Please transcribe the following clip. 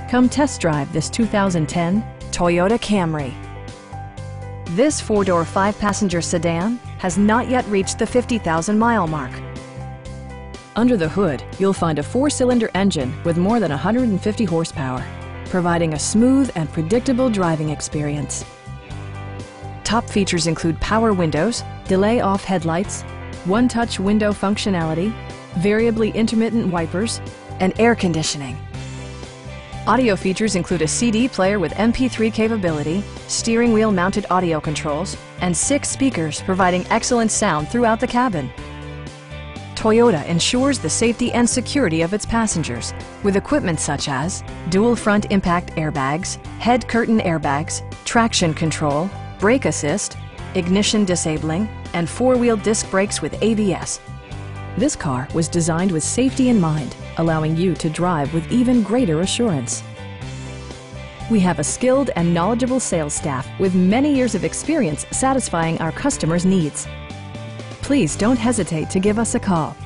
Come test drive this 2010 Toyota Camry. This four-door, five-passenger sedan has not yet reached the 50,000-mile mark. Under the hood, you'll find a four-cylinder engine with more than 150 horsepower, providing a smooth and predictable driving experience. Top features include power windows, delay-off headlights, one-touch window functionality, variably intermittent wipers, and air conditioning. Audio features include a CD player with MP3 capability, steering wheel mounted audio controls, and 6 speakers providing excellent sound throughout the cabin. Toyota ensures the safety and security of its passengers with equipment such as dual front impact airbags, head curtain airbags, traction control, brake assist, ignition disabling, and four-wheel disc brakes with ABS. This car was designed with safety in mind, allowing you to drive with even greater assurance. We have a skilled and knowledgeable sales staff with many years of experience satisfying our customers' needs. Please don't hesitate to give us a call.